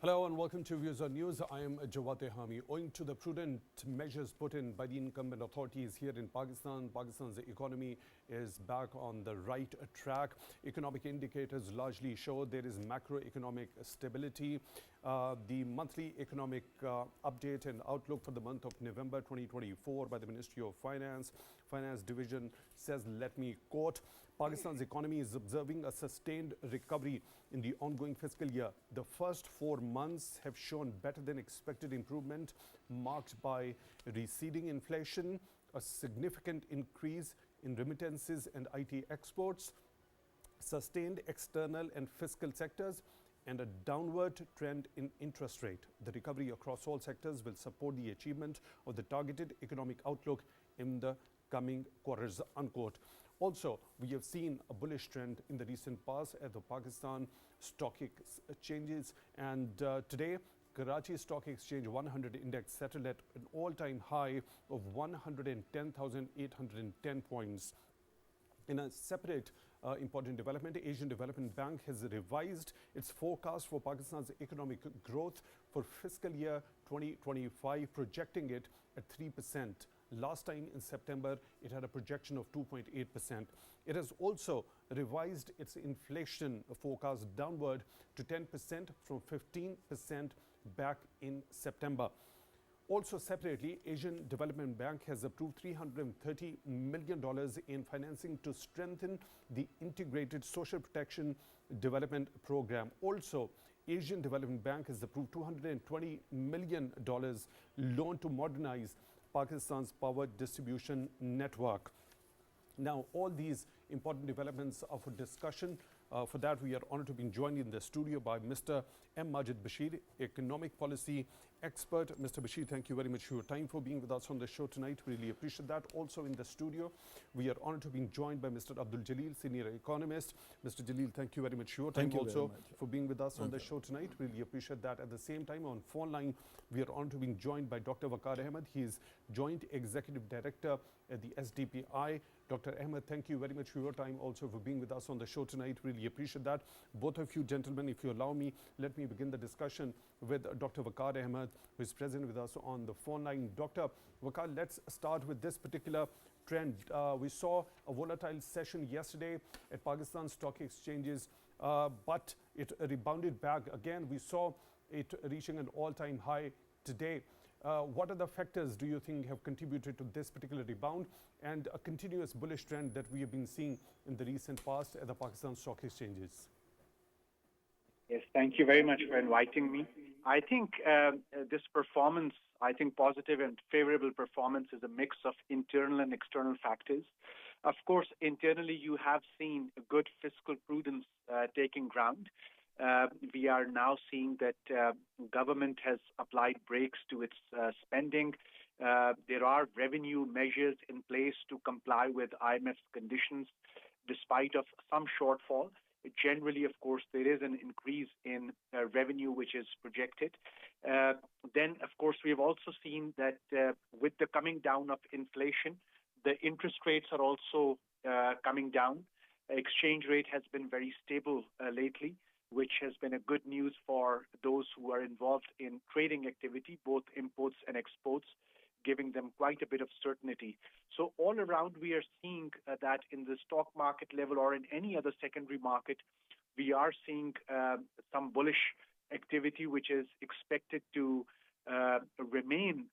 Hello and welcome to Views on News. I am Jawad Tehami. Owing to the prudent measures put in by the incumbent authorities here in Pakistan, Pakistan's economy is back on the right track. Economic indicators largely show there is macroeconomic stability. The monthly economic update and outlook for the month of November 2024 by the Ministry of Finance Division says, let me quote, Pakistan's economy is observing a sustained recovery in the ongoing fiscal year. The first 4 months have shown better than expected improvement, marked by receding inflation, a significant increase in remittances and IT exports, sustained external and fiscal sectors, and a downward trend in interest rate. The recovery across all sectors will support the achievement of the targeted economic outlook in the coming quarters, unquote. Also, we have seen a bullish trend in the recent past at the Pakistan stock exchanges, and today Karachi Stock Exchange 100 index settled at an all-time high of 110,810 points. In a separate important development, Asian Development Bank has revised its forecast for Pakistan's economic growth for fiscal year 2025, projecting it at 3%. Last time in September, it had a projection of 2.8%. It has also revised its inflation forecast downward to 10% from 15% back in September. Also separately, Asian Development Bank has approved $330 million in financing to strengthen the integrated social protection development program. Also, Asian Development Bank has approved $220 million loan to modernize Pakistan's power distribution network. Now, all these important developments are for discussion. For that, we are honored to be joined in the studio by Mr. M.Majid Bashir, economic policy expert. Mr. Bashir, thank you very much for your time, for being with us on the show tonight. Really appreciate that. Also in the studio, we are honored to be joined by Mr. Abdul, senior economist. Mr. Jaleel, thank you very much for your time also for being with us on the show tonight. Really appreciate that. At the same time, on phone line, we are honored to be joined by Dr. Vaqar Ahmed. He is Joint Executive Director at the SDPI. Dr. Ahmed, thank you very much for your time also for being with us on the show tonight. Really appreciate that. Both of you gentlemen, if you allow me, let me begin the discussion with Dr. Vaqar Ahmed, who is present with us on the phone line. Dr. Vaqar, let's start with this particular trend. We saw a volatile session yesterday at Pakistan stock exchanges, but it rebounded back again. We saw it reaching an all-time high today. What are the factors do you think have contributed to this particular rebound and a continuous bullish trend that we have been seeing in the recent past at the Pakistan stock exchanges? Yes, thank you very much for inviting me. I think this performance, positive and favorable performance is a mix of internal and external factors. Of course, internally, you have seen a good fiscal prudence taking ground. We are now seeing that government has applied brakes to its spending. There are revenue measures in place to comply with IMF's conditions, despite of some shortfall. Generally, of course, there is an increase in revenue which is projected. Then, of course, we have also seen that with the coming down of inflation, the interest rates are also coming down. Exchange rate has been very stable lately, which has been a good news for those who are involved in trading activity, both imports and exports, giving them quite a bit of certainty. So all around, we are seeing that in the stock market level or in any other secondary market, we are seeing some bullish activity, which is expected to remain.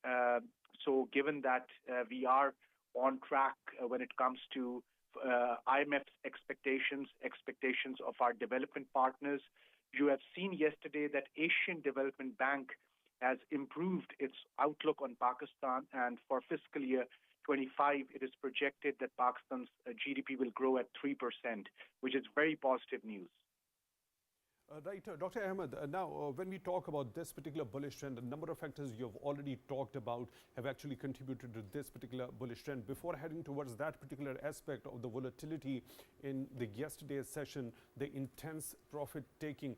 So given that we are on track when it comes to IMF's expectations of our development partners. You have seen yesterday that Asian Development Bank has improved its outlook on Pakistan, and for fiscal year 25, it is projected that Pakistan's GDP will grow at 3%, which is very positive news. Right, Dr. Ahmed, now when we talk about this particular bullish trend, a number of factors you've already talked about have actually contributed to this particular bullish trend. Before heading towards that particular aspect of the volatility in the yesterday's session, the intense profit taking,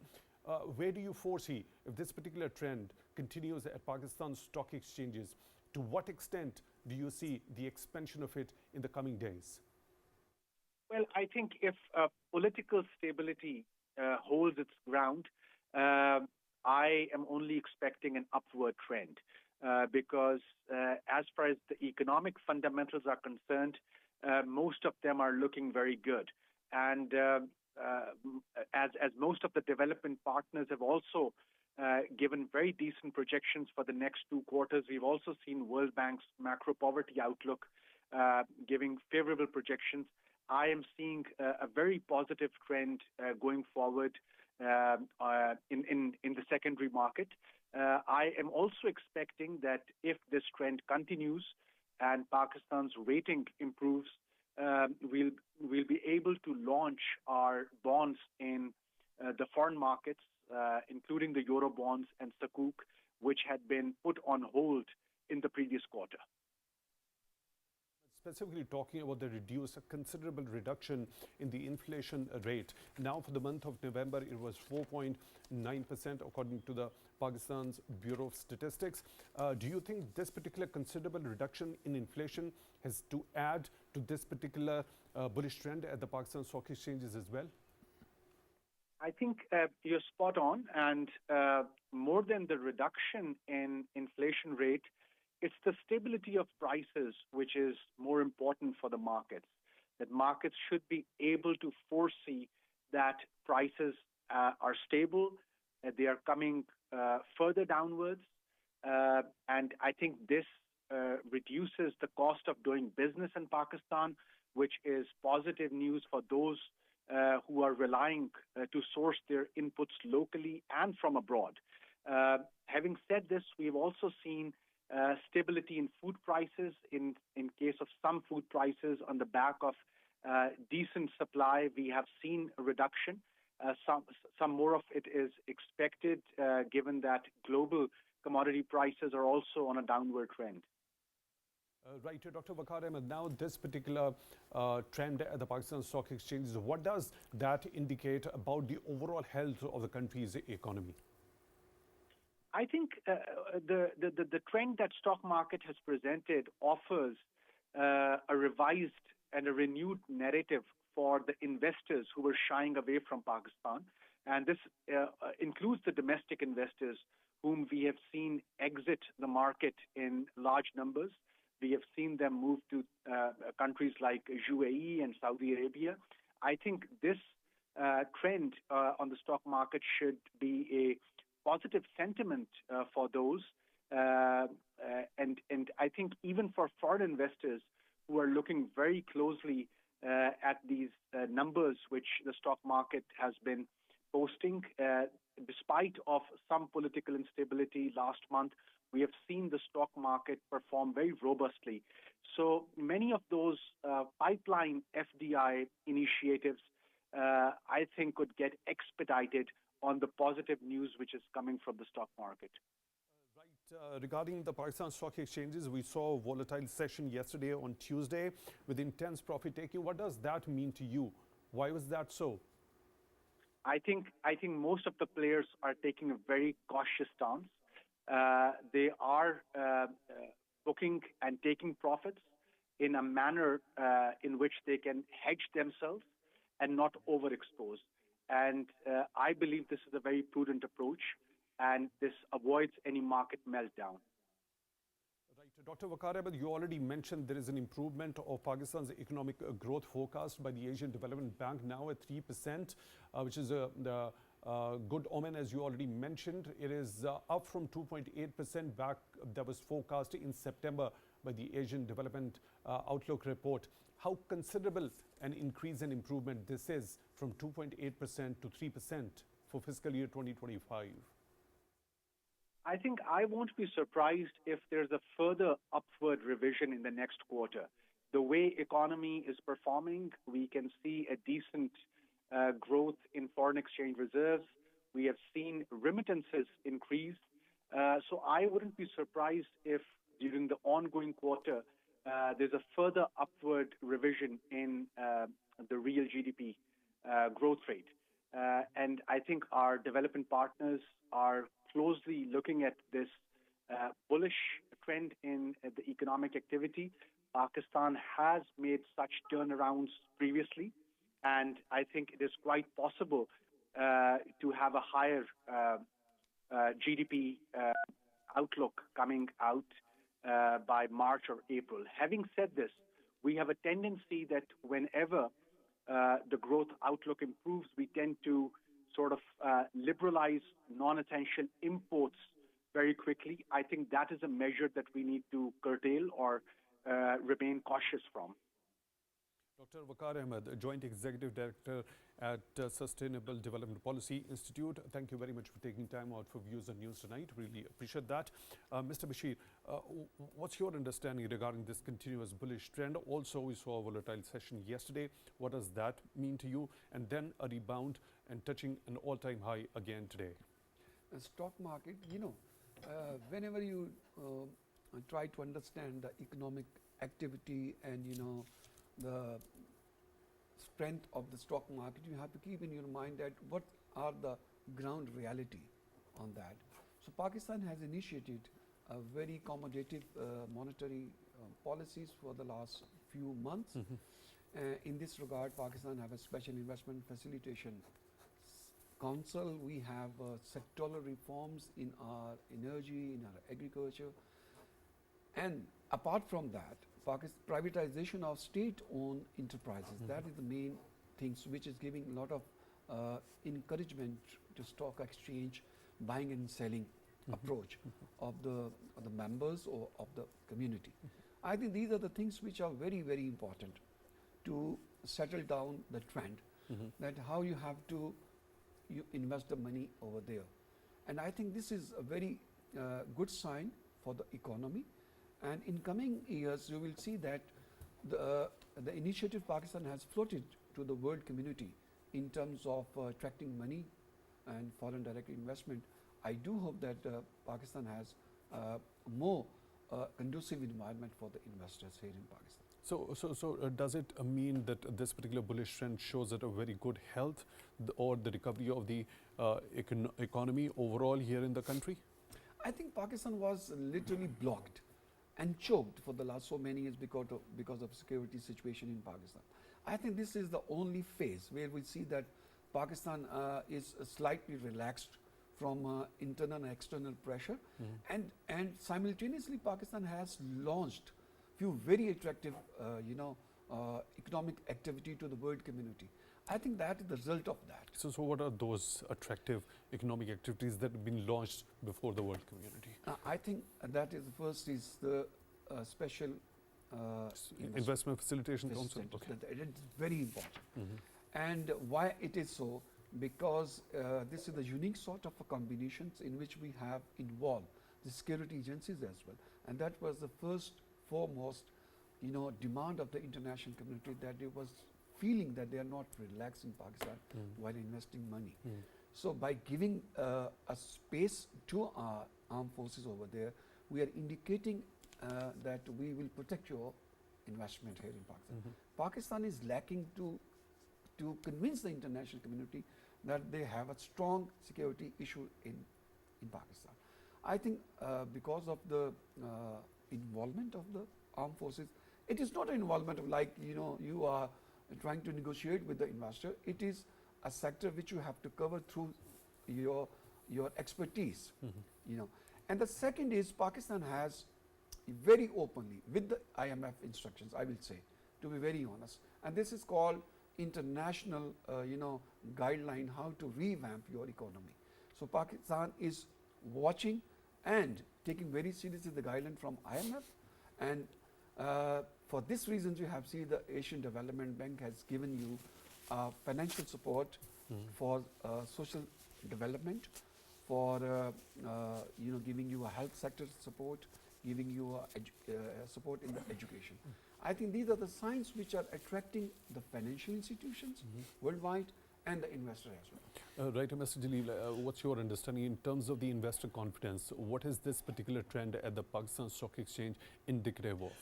where do you foresee if this particular trend continues at Pakistan stock exchanges? To what extent do you see the expansion of it in the coming days? Well, I think if political stability holds its ground, I am only expecting an upward trend because as far as the economic fundamentals are concerned, most of them are looking very good. And as most of the development partners have also given very decent projections for the next 2 quarters, we've also seen World Bank's macro poverty outlook giving favorable projections. I am seeing a very positive trend going forward in the secondary market. I am also expecting that if this trend continues and Pakistan's rating improves, we'll be able to launch our bonds in the foreign markets, including the Euro bonds and Sukuk, which had been put on hold in the previous quarter. Specifically talking about the considerable reduction in the inflation rate. Now for the month of November, it was 4.9% according to the Pakistan's Bureau of Statistics. Do you think this particular considerable reduction in inflation has to add to this particular bullish trend at the Pakistan stock exchanges as well? I think you're spot on, and more than the reduction in inflation rate, it's the stability of prices which is more important for the markets. That markets should be able to foresee that prices are stable, that they are coming further downwards, and I think this reduces the cost of doing business in Pakistan, which is positive news for those who are relying to source their inputs locally and from abroad. Having said this, we've also seen stability in food prices in case of some food prices on the back of decent supply. We have seen a reduction. Some more of it is expected given that global commodity prices are also on a downward trend. Right, Dr. Vaqar Ahmed, now this particular trend at the Pakistan Stock Exchanges, what does that indicate about the overall health of the country's economy? I think the trend that stock market has presented offers a revised and a renewed narrative for the investors who were shying away from Pakistan. And this includes the domestic investors whom we have seen exit the market in large numbers. We have seen them move to countries like UAE and Saudi Arabia. I think this trend on the stock market should be a positive sentiment for those. And I think even for foreign investors who are looking very closely at these numbers which the stock market has been posting, despite of some political instability last month, we have seen the stock market perform very robustly. So many of those pipeline FDI initiatives, I think, could get expedited on the positive news which is coming from the stock market. Right. Regarding the Pakistan Stock Exchanges, we saw a volatile session yesterday on Tuesday with intense profit taking. What does that mean to you? Why was that so? I think most of the players are taking a very cautious stance. They are booking and taking profits in a manner in which they can hedge themselves and not overexpose. And I believe this is a very prudent approach, and this avoids any market meltdown. Right. Dr. Vaqar Ahmed, you already mentioned there is an improvement of Pakistan's economic growth forecast by the Asian Development Bank now at 3%, which is a good omen, as you already mentioned. It is up from 2.8% back that was forecast in September by the Asian Development Outlook report. How considerable an increase and improvement this is from 2.8% to 3% for fiscal year 2025? I think I won't be surprised if there's a further upward revision in the next quarter. The way economy is performing, we can see a decent growth in foreign exchange reserves. We have seen remittances increase. So I wouldn't be surprised if during the ongoing quarter, there's a further upward revision in the real GDP growth rate. And I think our development partners are closely looking at this bullish trend in the economic activity. Pakistan has made such turnarounds previously, and I think it is quite possible to have a higher GDP outlook coming out by March or April. Having said this, we have a tendency that whenever the growth outlook improves, we tend to sort of liberalize non-essential imports very quickly. I think that is a measure that we need to curtail or remain cautious from. Dr. Vaqar Ahmed, Joint Executive Director at Sustainable Development Policy Institute. Thank you very much for taking time out for Views on News tonight. Really appreciate that. Mr. Bashir, what's your understanding regarding this continuous bullish trend? Also, we saw a volatile session yesterday. What does that mean to you? And then a rebound and touching an all-time high again today. The stock market, whenever you try to understand the economic activity and the strength of the stock market, you have to keep in your mind that what are the ground reality on that. So Pakistan has initiated a very accommodative monetary policies for the last few months. In this regard, Pakistan have a special investment facilitation council. We have sectoral reforms in our energy, in our agriculture, and apart from that, privatization of state-owned enterprises. That is the main things which is giving a lot of encouragement to stock exchange buying and selling approach of the members or of the community. I think these are the things which are very, very important to settle down the trend, that how you have to invest the money over there. And I think this is a very good sign for the economy. And in coming years, you will see that the initiative Pakistan has floated to the world community in terms of attracting money and foreign direct investment. I do hope that Pakistan has more conducive environment for the investors here in Pakistan. So does it mean that this particular bullish trend shows that a very good health or the recovery of the economy overall here in the country? I think Pakistan was literally blocked and choked for the last so many years because of security situation in Pakistan. I think this is the only phase where we see that Pakistan is slightly relaxed from internal and external pressure, and simultaneously Pakistan has launched few very attractive economic activity to the world community. I think that is the result of that. So what are those attractive economic activities that have been launched before the world community? I think that is first is the special investment facilitation council. Okay. It is very important. And why it is so? Because this is the unique sort of a combinations in which we have involved the security agencies as well. And that was the first foremost demand of the international community, that it was feeling that they are not relaxed in Pakistan while investing money. So by giving a space to our armed forces over there, we are indicating that we will protect your investment here in Pakistan. Pakistan is lacking to convince the international community that they have a strong security issue in Pakistan. I think because of the involvement of the armed forces, it is not an involvement of like you are trying to negotiate with the investor. It is a sector which you have to cover through your expertise. And the second is Pakistan has very openly with the IMF instructions, I will say, to be very honest, and this is called international guideline how to revamp your economy. So Pakistan is watching and taking very seriously the guideline from IMF, and for this reason you have seen the Asian Development Bank has given you financial support for social development, for giving you a health sector support, giving you support in the education. I think these are the signs which are attracting the financial institutions worldwide and the investor as well. Right, Mr. Jaleel, what's your understanding in terms of the investor confidence? What is this particular trend at the Pakistan Stock Exchange indicative of?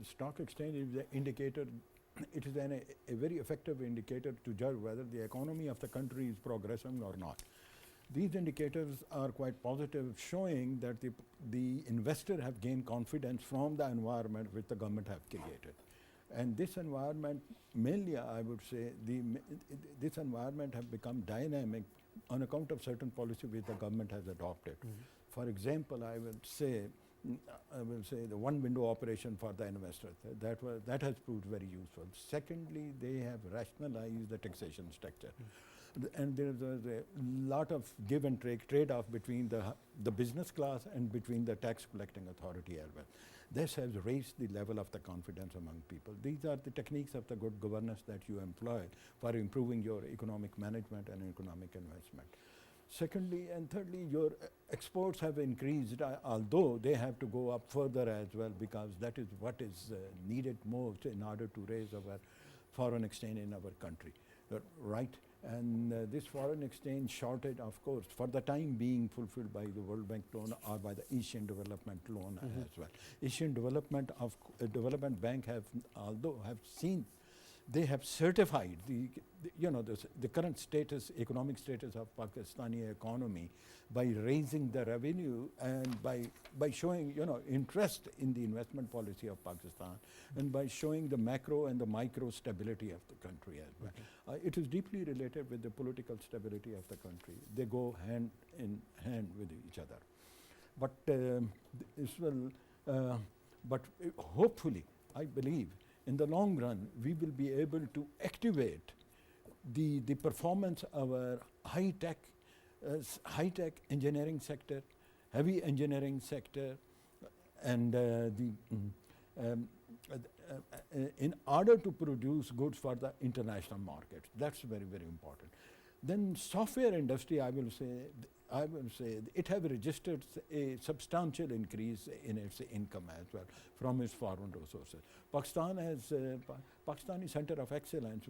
Stock exchange is an indicator. It is a very effective indicator to judge whether the economy of the country is progressing or not. These indicators are quite positive, showing that the investor have gained confidence from the environment which the government have created. And this environment, mainly I would say, this environment have become dynamic on account of certain policy which the government has adopted. For example, I will say the one window operation for the investors. That has proved very useful. Secondly, they have rationalized the taxation structure. And there is a lot of give and trade-off between the business class and between the tax collecting authority as well. This has raised the level of the confidence among people. These are the techniques of the good governance that you employ for improving your economic management and economic investment. Secondly and thirdly, your exports have increased, although they have to go up further as well, because that is what is needed most in order to raise our foreign exchange in our country, right? And this foreign exchange shortage, of course, for the time being fulfilled by the World Bank loan or by the Asian Development Loan as well. Asian Development Bank have, although have seen, they have certified the current status, economic status of Pakistani economy by raising the revenue and by showing interest in the investment policy of Pakistan and by showing the macro and the micro stability of the country as well. It is deeply related with the political stability of the country. They go hand in hand with each other. But but hopefully, I believe, in the long run, we will be able to activate the performance of our high-tech engineering sector, heavy engineering sector, and in order to produce goods for the international market. That's very, very important. Then software industry, I will say it have registered a substantial increase in its income as well from its foreign resources. Pakistan has Pakistani Center of Excellence,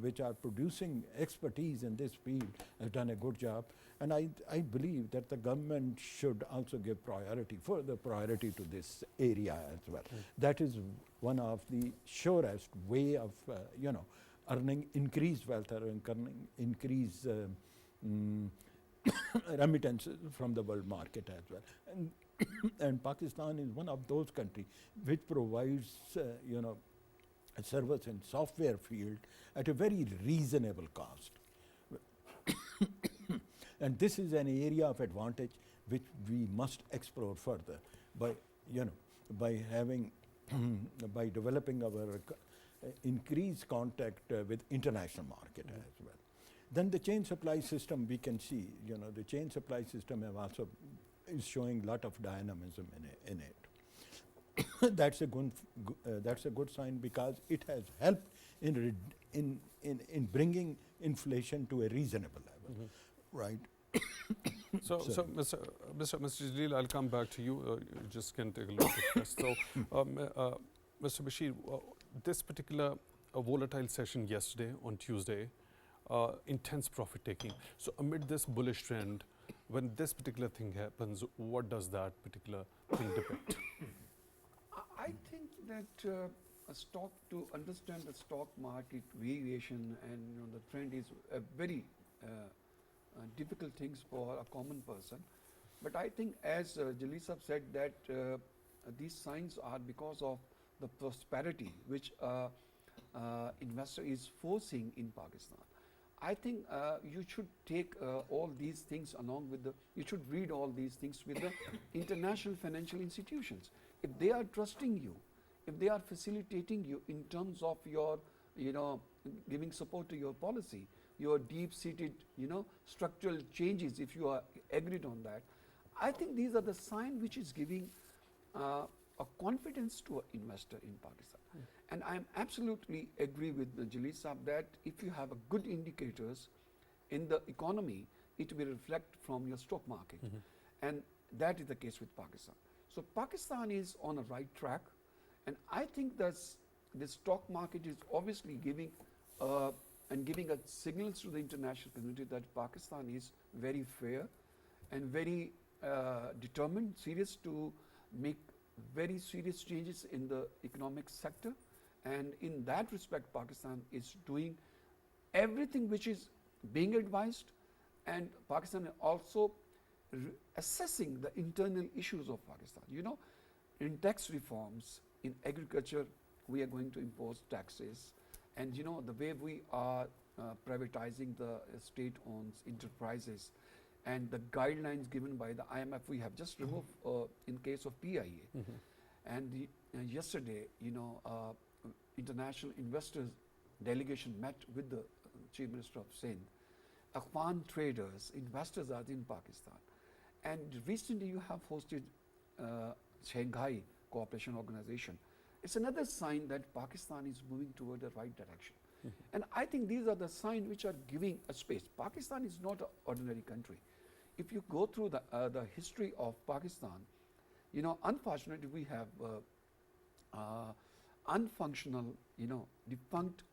which are producing expertise in this field, has done a good job. And I believe that the government should also give further priority to this area as well. That is one of the surest way of earning increased wealth or earning increased remittances from the world market as well. And Pakistan is one of those countries which provides a service in software field at a very reasonable cost. And this is an area of advantage which we must explore further by developing our increased contact with international market as well. Then the chain supply system, we can see, the chain supply system is showing a lot of dynamism in it. That's a good sign because it has helped in bringing inflation to a reasonable level, right? So Mr. Jaleel, I'll come back to you. You just can take a look at this. So, Mr. Bashir, this particular volatile session yesterday on Tuesday, intense profit taking. So amid this bullish trend, when this particular thing happens, what does that particular thing depict? I think that to understand the stock market variation and the trend is a very difficult things for a common person. But I think, as Jaleel Sahab said, that these signs are because of the prosperity which investor is forcing in Pakistan. I think you should take all these things along with you should read all these things with the international financial institutions. If they are trusting you, if they are facilitating you in terms of your, giving support to your policy, your deep-seated, structural changes, if you are agreed on that, I think these are the sign which is giving a confidence to an investor in Pakistan. And I absolutely agree with Jaleel Sahab that if you have a good indicators in the economy, it will reflect from your stock market. And that is the case with Pakistan. So Pakistan is on a right track, and I think that the stock market is obviously giving a signals to the international community that Pakistan is very fair and very determined, serious to make very serious changes in the economic sector. And in that respect, Pakistan is doing everything which is being advised, and Pakistan is also assessing the internal issues of Pakistan. In tax reforms, in agriculture, we are going to impose taxes. And the way we are privatizing the state-owned enterprises and the guidelines given by the IMF, we have just removed in case of PIA. And yesterday, international investors delegation met with the Chief Minister of Sindh. Afghan traders, investors are in Pakistan. And recently you have hosted Shanghai Cooperation Organization. It's another sign that Pakistan is moving toward the right direction. And I think these are the signs which are giving a space. Pakistan is not an ordinary country. If you go through the history of Pakistan, unfortunately we have unfunctional, defunct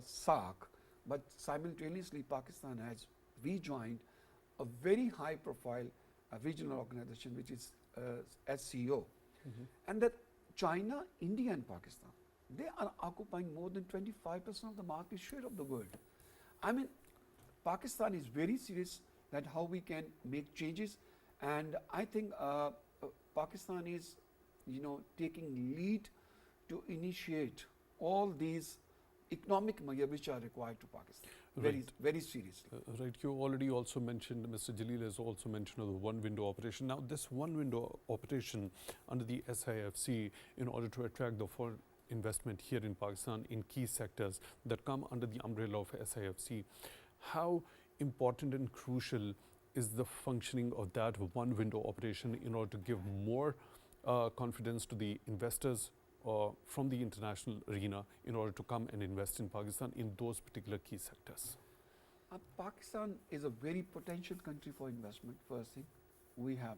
SARC, but simultaneously Pakistan has rejoined a very high profile regional organization which is SCO. And that China, India and Pakistan, they are occupying more than 25% of the market share of the world. I mean, Pakistan is very serious that how we can make changes, and I think Pakistan is, taking lead to initiate all these economic measures which are required to Pakistan. Very seriously. Right. You already also mentioned, Mr. Jaleel has also mentioned the one window operation. Now, this one window operation under the SIFC, in order to attract the foreign investment here in Pakistan in key sectors that come under the umbrella of SIFC, how important and crucial is the functioning of that one window operation in order to give more confidence to the investors from the international arena in order to come and invest in Pakistan in those particular key sectors? Pakistan is a very potential country for investment. First thing, we have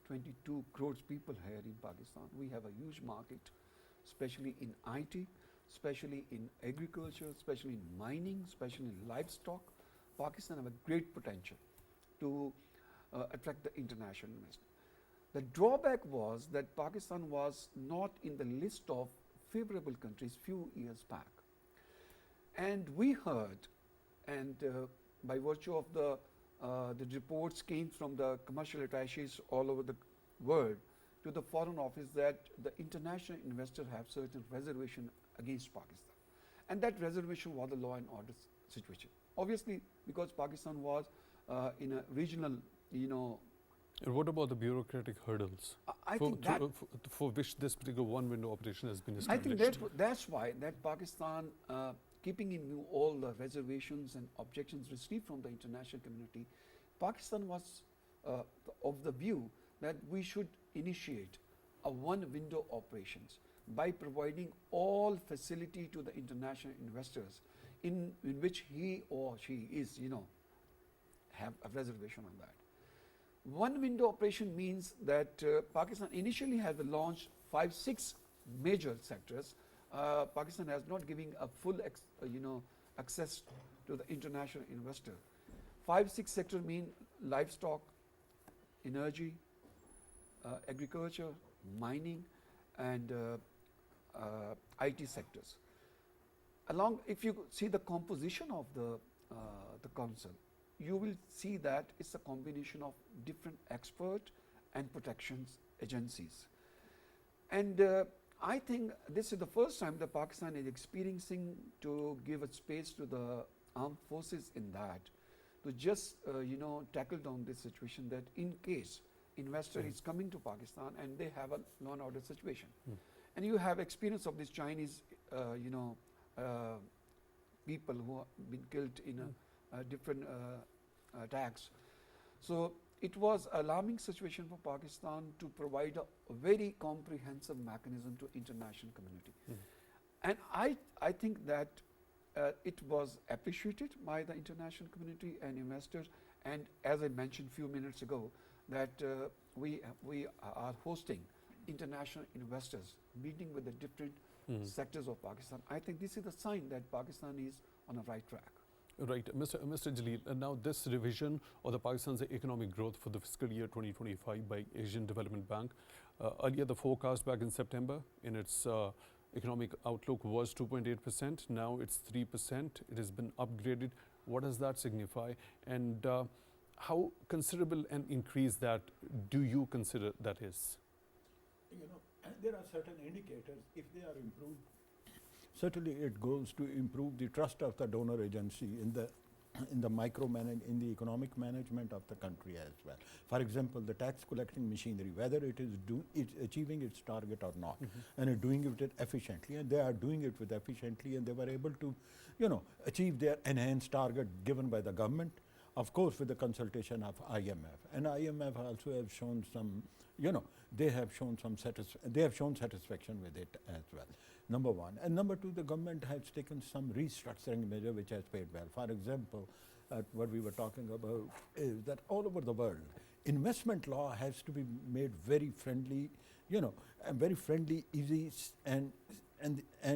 22 crores people here in Pakistan. We have a huge market, especially in IT, especially in agriculture, especially in mining, especially in livestock. Pakistan have a great potential to attract the international investment. The drawback was that Pakistan was not in the list of favorable countries few years back. And we heard, and by virtue of the reports came from the commercial attaches all over the world to the Foreign Office, that the international investors have certain reservation against Pakistan. And that reservation was the law and order situation. Obviously, because Pakistan was in a regional, And what about the bureaucratic hurdles for which this particular one window operation has been established? I think that's why that Pakistan, keeping in view all the reservations and objections received from the international community, Pakistan was of the view that we should initiate a one window operations by providing all facility to the international investors in which he or she is, have a reservation on that. One window operation means that Pakistan initially has launched 5-6 major sectors. Pakistan has not given a full access to the international investor. 5-6 sectors mean livestock, energy, agriculture, mining, and IT sectors. If you see the composition of the council, you will see that it's a combination of different expert and protections agencies. And I think this is the first time that Pakistan is experiencing to give a space to the armed forces in that, to just tackle down this situation, that in case investor is coming to Pakistan and they have a law and order situation. And you have experience of these Chinese people who have been killed in different attacks. So it was an alarming situation for Pakistan to provide a very comprehensive mechanism to international community. And I think that it was appreciated by the international community and investors. And as I mentioned a few minutes ago, that we are hosting international investors meeting with the different sectors of Pakistan. I think this is a sign that Pakistan is on the right track. Right, Mr. Jaleel, now this revision of the Pakistan's economic growth for the fiscal year 2025 by Asian Development Bank, earlier the forecast back in September in its economic outlook was 2.8%, now it's 3%, it has been upgraded. What does that signify, and how considerable an increase that do you consider that is? There are certain indicators, if they are improved certainly it goes to improve the trust of the donor agency in the in the economic management of the country as well. For example, the tax collecting machinery, whether it is achieving its target or not, and it doing it efficiently, and they are doing it with efficiently, and they were able to, achieve their enhanced target given by the government, of course, with the consultation of IMF. And IMF also have shown some, they have shown satisfaction with it as well. Number one. And number two, the government has taken some restructuring measure which has paid well. For example, what we were talking about is that all over the world, investment law has to be made very friendly, and very friendly, easy, and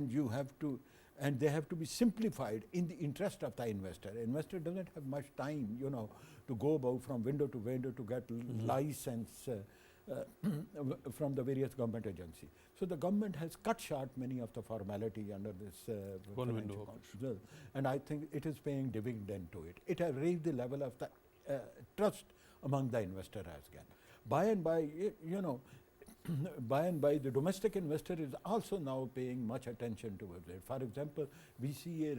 you have to, and they have to be simplified in the interest of the investor. Investor doesn't have much time, to go about from window to window to get license from the various government agencies. So the government has cut short many of the formality under this one window bill, and I think it is paying dividend to it. It has raised the level of the trust among the investor as again. By and by, by and by, the domestic investor is also now paying much attention towards it. For example, we see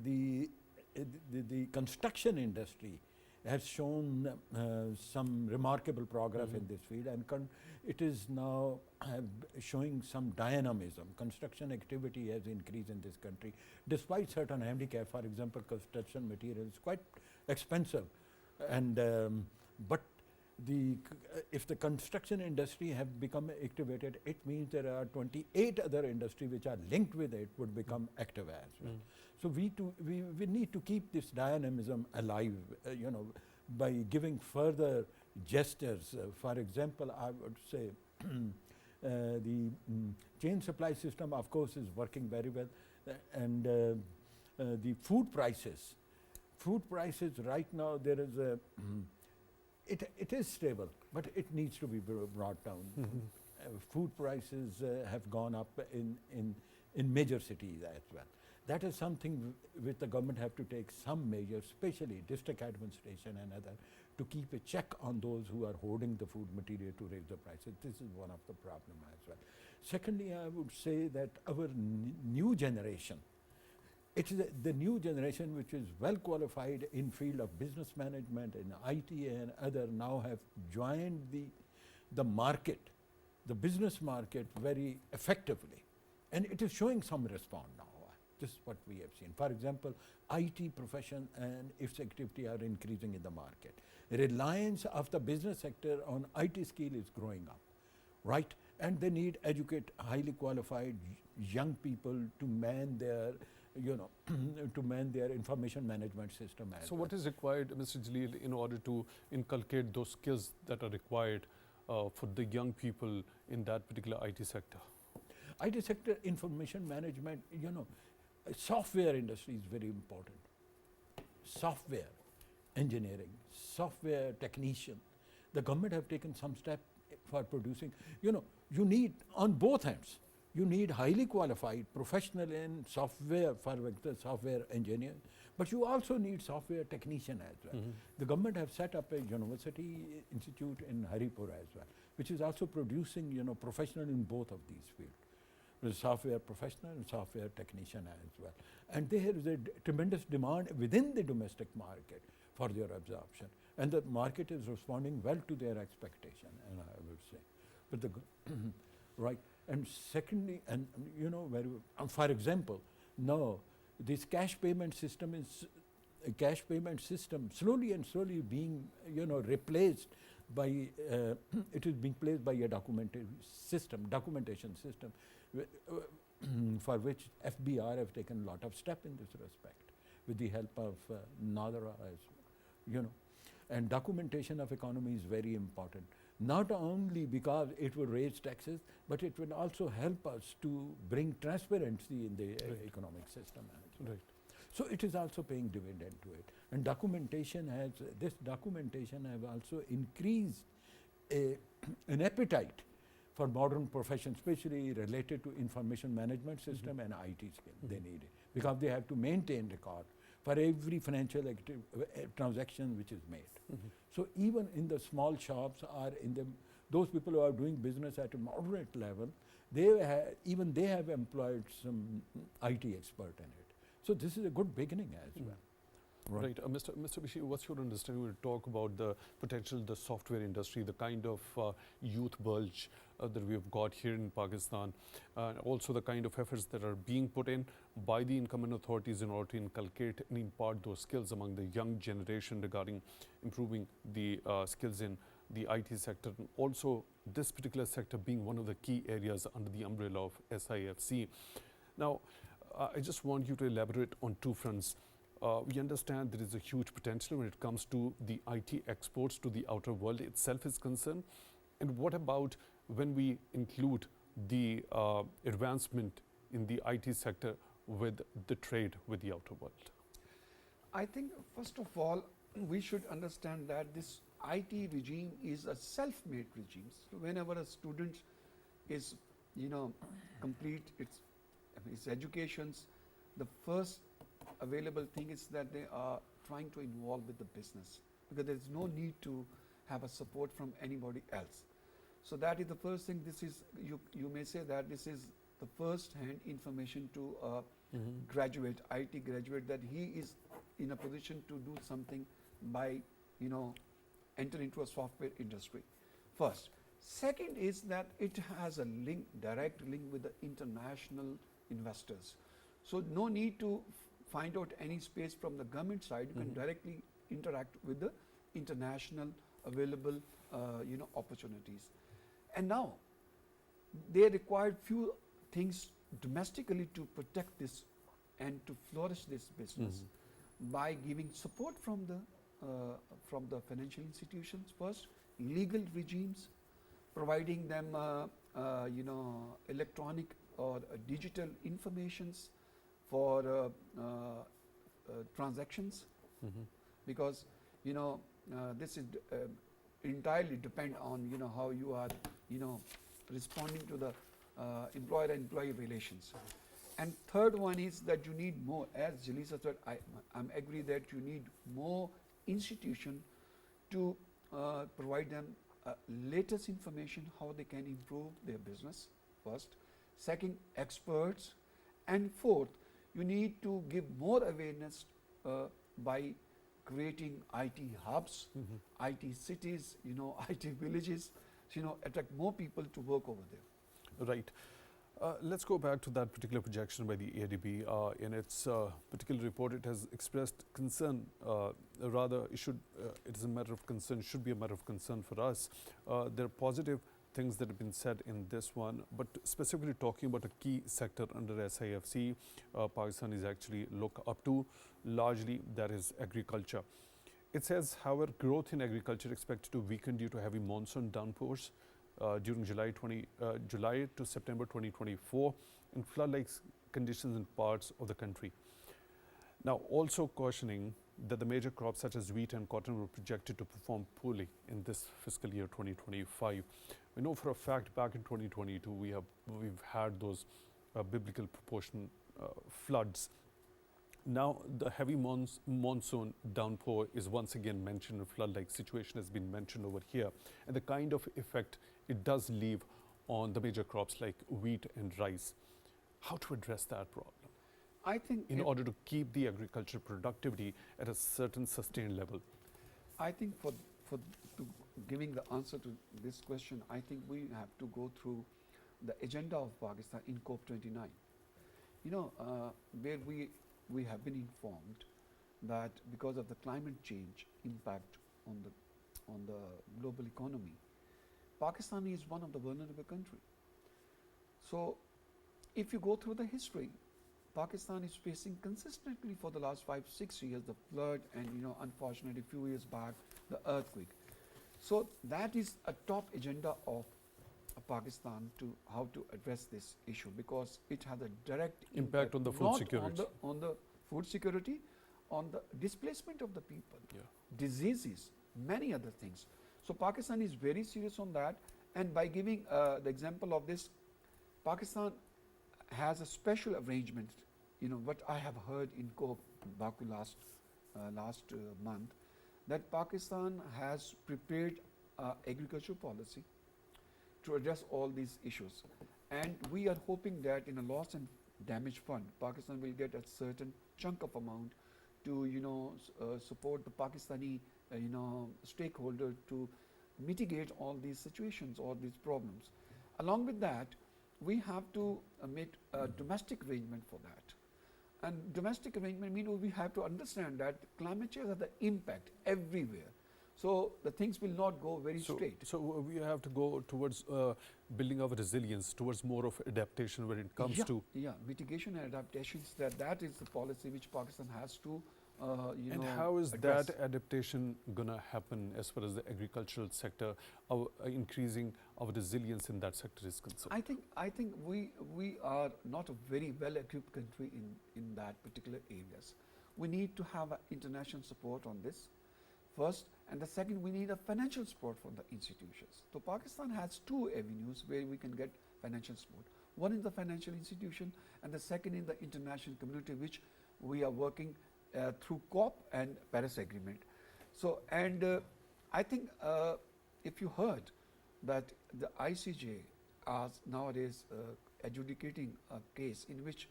the construction industry has shown some remarkable progress in this field, and it is now showing some dynamism. Construction activity has increased in this country, despite certain handicap. For example, construction material is quite expensive, and but if the construction industry have become activated, it means there are 28 other industries which are linked with it would become active as well. So we need to keep this dynamism alive, by giving further gestures. For example, I would say the chain supply system, of course, is working very well, and the food prices right now, there is a it is stable, but it needs to be brought down. Food prices have gone up in major cities as well. That is something which the government have to take some measures, especially district administration and other, to keep a check on those who are hoarding the food material to raise the prices. This is one of the problems as well. Secondly, I would say that our new generation, it is the new generation which is well qualified in field of business management and IT and other, now have joined the market, the business market, very effectively, and it is showing some response now. This is what we have seen. For example, IT profession and its activity are increasing in the market. Reliance of the business sector on IT skill is growing up, right? And they need educate highly qualified young people to man their, to man their information management system. So what is required, Mr. Jaleel, in order to inculcate those skills that are required for the young people in that particular IT sector? IT sector, information management, software industry is very important. Software engineering, software technician. The government have taken some step for producing. You need on both ends. You need highly qualified professional in software, for the software engineer, but you also need software technician as well. The government have set up a university institute in Haripur as well, which is also producing professional in both of these fields. The software professional and software technician as well. And there is a tremendous demand within the domestic market for their absorption. And the market is responding well to their expectation, and I would say. But the right. And secondly, and for example, now this cash payment system is slowly and slowly being replaced by it is being placed by a documentation system, for which FBR have taken a lot of steps in this respect with the help of Nadra as and documentation of economy is very important, not only because it will raise taxes, but it will also help us to bring transparency in the economic system. Right. So it is also paying dividend to it, and documentation has also increased an appetite for modern professions, especially related to information management system and IT skill. They need it because they have to maintain record for every financial transaction which is made. So even in the small shops or in the Those people who are doing business at a moderate level, even they have employed some IT expert in it. So this is a good beginning as well. Right. Mr. Bashir, what's your understanding when you talk about the potential, the software industry, the kind of youth bulge that we've got here in Pakistan, and also the kind of efforts that are being put in by the incumbent authorities in order to inculcate and impart those skills among the young generation regarding improving the skills in the IT sector, and also this particular sector being one of the key areas under the umbrella of SIFC. Now, I just want you to elaborate on two fronts. We understand there is a huge potential when it comes to the IT exports to the outer world itself is concerned. And what about when we include the advancement in the IT sector with the trade with the outer world? I think, first of all, we should understand that this IT regime is a self-made regime. So whenever a student is, complete its educations, the first available thing is that they are trying to involve with the business, because there is no need to have a support from anybody else. So that is the first thing. This is, you may say that this is the first hand information to a graduate, IT graduate, that he is in a position to do something by, enter into a software industry. First. Second is that it has a link, direct link with the international investors. So no need to find out any space from the government side. You can directly interact with the international available opportunities. And now they require few things domestically to protect this and to flourish this business by giving support from the financial institutions first, legal regimes, providing them electronic or digital informations for transactions, because this is entirely depend on how you are responding to the employer-employee relations. And third one is that you need more, as Jalisa said, I'm agree that you need more institution to provide them latest information how they can improve their business first. Second, experts. And fourth, you need to give more awareness by creating IT hubs, IT cities, IT villages, attract more people to work over there. Right. Let's go back to that particular projection by the ADB. In its particular report, it has expressed concern, rather it is a matter of concern, should be a matter of concern for us. There are positive things that have been said in this one, but specifically talking about a key sector under SIFC, Pakistan is actually look up to largely, that is agriculture. It says, however, growth in agriculture expected to weaken due to heavy monsoon downpours during July to September 2024 and flood-like conditions in parts of the country. Now, also cautioning that the major crops such as wheat and cotton were projected to perform poorly in this fiscal year 2025. We know for a fact back in 2022 we've had those biblical proportion floods. Now the heavy monsoon downpour is once again mentioned, a flood-like situation has been mentioned over here, and the kind of effect it does leave on the major crops like wheat and rice. How to address that problem? I think in order to keep the agricultural productivity at a certain sustained level. I think for giving the answer to this question, I think we have to go through the agenda of Pakistan in COP29. Where we have been informed that because of the climate change impact on the global economy, Pakistan is one of the vulnerable countries. So if you go through the history, Pakistan is facing consistently for the last 5-6 years the flood and unfortunately few years back the earthquake. So that is a top agenda of Pakistan to how to address this issue, because it has a direct impact on the food security, on the food security, on the displacement of the people, diseases, many other things. So Pakistan is very serious on that, and by giving the example of this, Pakistan has a special arrangement. What I have heard in Baku last month, that Pakistan has prepared agricultural policy to address all these issues. And we are hoping that in a loss and damage fund, Pakistan will get a certain chunk of amount to, support the Pakistani, stakeholder to mitigate all these situations, all these problems. Along with that, we have to make a domestic arrangement for that. And domestic arrangement means we have to understand that climate change has the impact everywhere. So the things will not go very straight. So we have to go towards building our resilience, towards more of adaptation when it comes to... Yeah, mitigation and adaptations, that is the policy which Pakistan has to, And how is address. that adaptation going to happen as far as the agricultural sector, increasing our resilience in that sector is concerned? I think we are not a very well equipped country in that particular areas. We need to have international support on this first, and the second, we need a financial support from the institutions. So Pakistan has two avenues where we can get financial support. One is the financial institution, and the second is the international community, which we are working through COP and Paris Agreement. So, and I think if you heard that the ICJ are nowadays adjudicating a case in which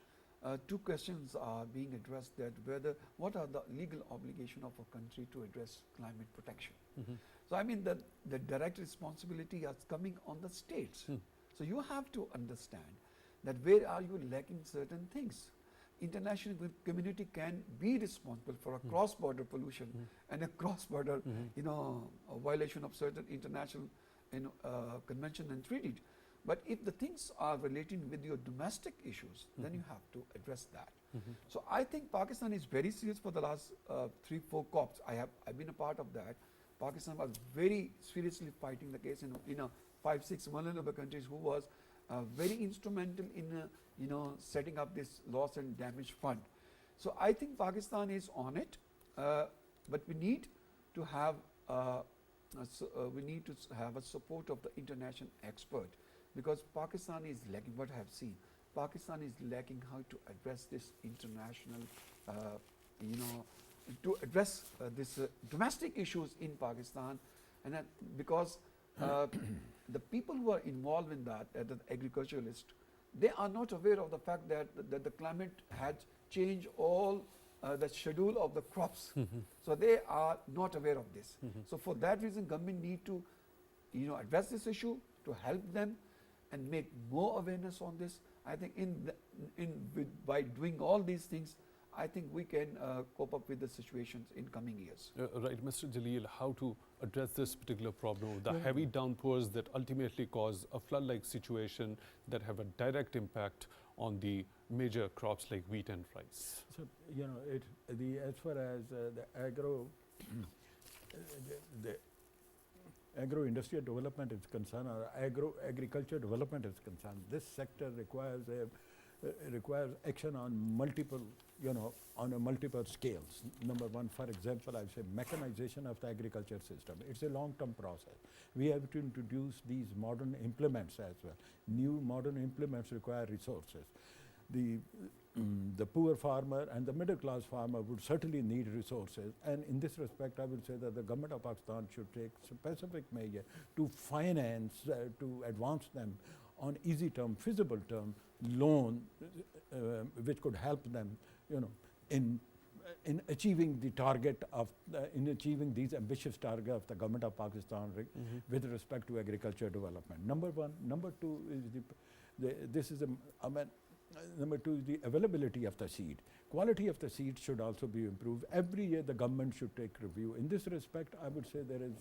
two questions are being addressed, that what are the legal obligation of a country to address climate protection. So I mean the direct responsibility is coming on the states. So you have to understand that where are you lacking certain things. International community can be responsible for a cross-border pollution and a cross-border, a violation of certain international, convention and treaties. But if the things are relating with your domestic issues, then you have to address that. So I think Pakistan is very serious for the last 3-4 COPs. I've been a part of that. Pakistan was very seriously fighting the case in 5-6 vulnerable countries who was very instrumental in setting up this loss and damage fund. So I think Pakistan is on it, but we need to have a support of the international expert, because Pakistan is lacking. What I have seen, Pakistan is lacking how to address this international, to address this domestic issues in Pakistan, and because the people who are involved in that, the agriculturalists, they are not aware of the fact that the climate had changed all the schedule of the crops. So they are not aware of this. So for that reason, government need to, address this issue, to help them and make more awareness on this. I think by doing all these things, I think we can cope up with the situations in coming years. Right, Mr. Jaleel, how to address this particular problem of the heavy downpours that ultimately cause a flood-like situation that have a direct impact on the major crops like wheat and rice? So, as far as the agro-industrial development is concerned, or agriculture development is concerned, this sector requires action on multiple, on a multiple scales. Number one, for example, I would say mechanization of the agriculture system. It's a long-term process. We have to introduce these modern implements as well. New modern implements require resources. The poor farmer and the middle-class farmer would certainly need resources, and in this respect, I would say that the government of Pakistan should take specific measure to finance, to advance them on easy term, feasible term loan, which could help them, in achieving the target of, in achieving these ambitious targets of the government of Pakistan with respect to agriculture development. Number one. Number two is number two is the availability of the seed. Quality of the seed should also be improved. Every year the government should take review. In this respect, I would say there is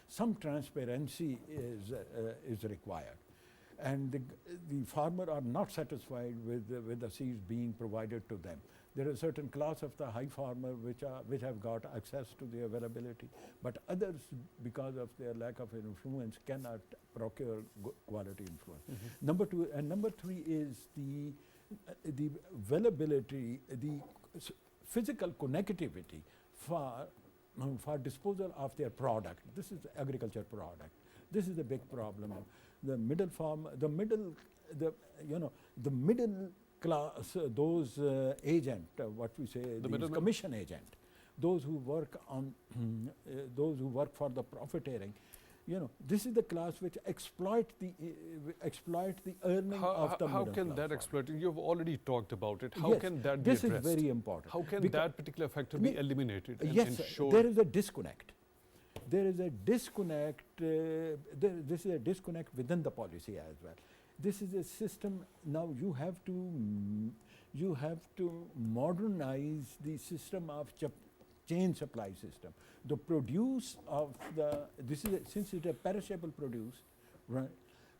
some transparency is required. And the farmer are not satisfied with the seeds being provided to them. There are certain class of the high farmer which have got access to the availability, but others, because of their lack of influence, cannot procure quality influence. Number two and number three is the availability, the physical connectivity for disposal of their product. This is agriculture product. This is a big problem. The middle farm, the middle class, those agent, what we say, the commission agent, those who work on, those who work for the profiteering, this is the class which exploit the earning of the how middle can class. that exploit? You've already talked about it. How Yes, can that be this addressed? is very important. How can Because- that particular factor be eliminated and Yes, ensured? there is a disconnect. There is a disconnect. This is a disconnect within the policy as well. This is a system. Now you have to modernize the system of chain supply system. The produce of since it's a perishable produce, right?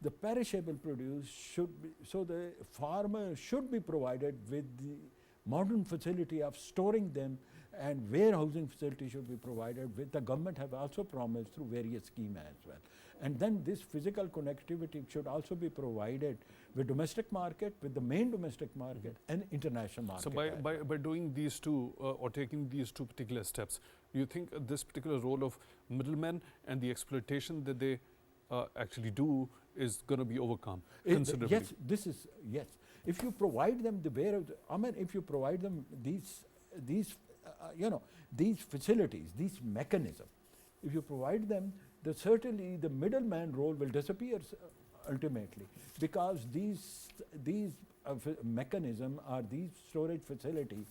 The perishable produce should be, so the farmer should be provided with the modern facility of storing them, and warehousing facility should be provided with. The government have also promised through various schemes as well. And then this physical connectivity should also be provided with domestic market, with the main domestic market and international market. So by doing these two or taking these two particular steps, do you think this particular role of middlemen and the exploitation that they actually do is going to be overcome considerably? Yes. If you provide them the warehouse, if you provide them these facilities, these mechanisms, if you provide them, certainly the middleman role will disappear ultimately, because these mechanism or these storage facility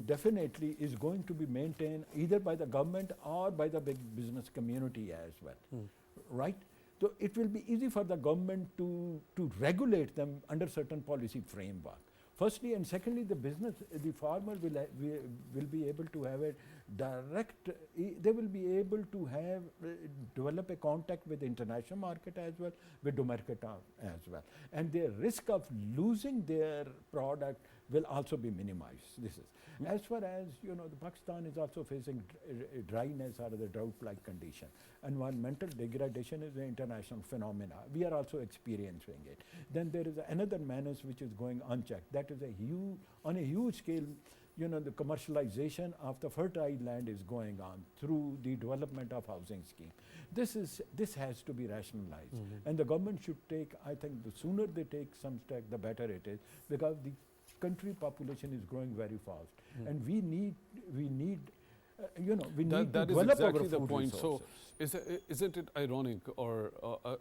definitely is going to be maintained either by the government or by the big business community as well, right? So it will be easy for the government to regulate them under certain policy framework. Firstly, and secondly, the farmer will be able to have a direct, they will be able to have, develop a contact with the international market as well, with domestic as well. And their risk of losing their product will also be minimized. This is. As far as, the Pakistan is also facing dryness or the drought-like condition. Environmental degradation is an international phenomena. We are also experiencing it. Then there is another menace which is going unchecked. That is on a huge scale, the commercialization of the fertile land is going on through the development of housing scheme. This has to be rationalized. And the government should take, I think the sooner they take some step, the better it is, because the country population is growing very fast. And we need that to is develop exactly our the food point. resources. So isn't it ironic or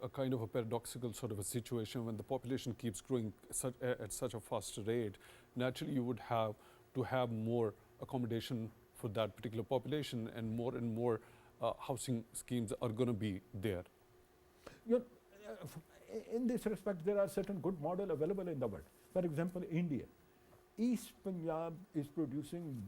a kind of a paradoxical sort of a situation when the population keeps growing at such a fast rate? Naturally you would have to have more accommodation for that particular population, and more housing schemes are going to be there. In this respect, there are certain good models available in the world. For example, India. East Punjab is producing,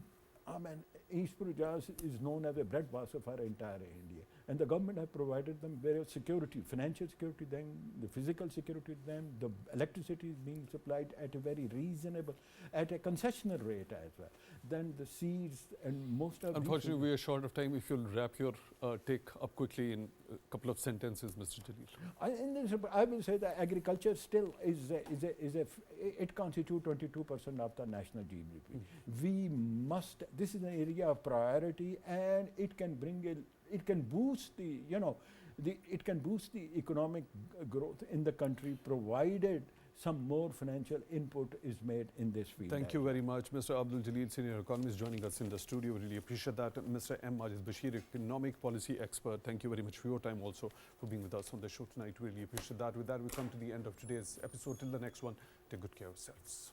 East Punjab is known as a breadbasket for entire India. And the government have provided them various security, financial security, then the physical security, then the electricity is being supplied at a very reasonable, at a concessional rate as well. Then the seeds and most of Unfortunately, we are short of time. If you'll wrap your take up quickly in a couple of sentences, Mr. Jaleel. I will say that agriculture still it constitutes 22% of the national GDP. We must, this is an area of priority, and it can boost the economic growth in the country, provided some more financial input is made in this field. Thank you very much, Mr. Abdul Jaleel, senior economist, joining us in the studio. Really appreciate that. Mr. M.Majid Bashir, economic policy expert, thank you very much for your time, also for being with us on the show tonight. Really appreciate that. With that, we come to the end of today's episode. Till the next one, take good care of yourselves.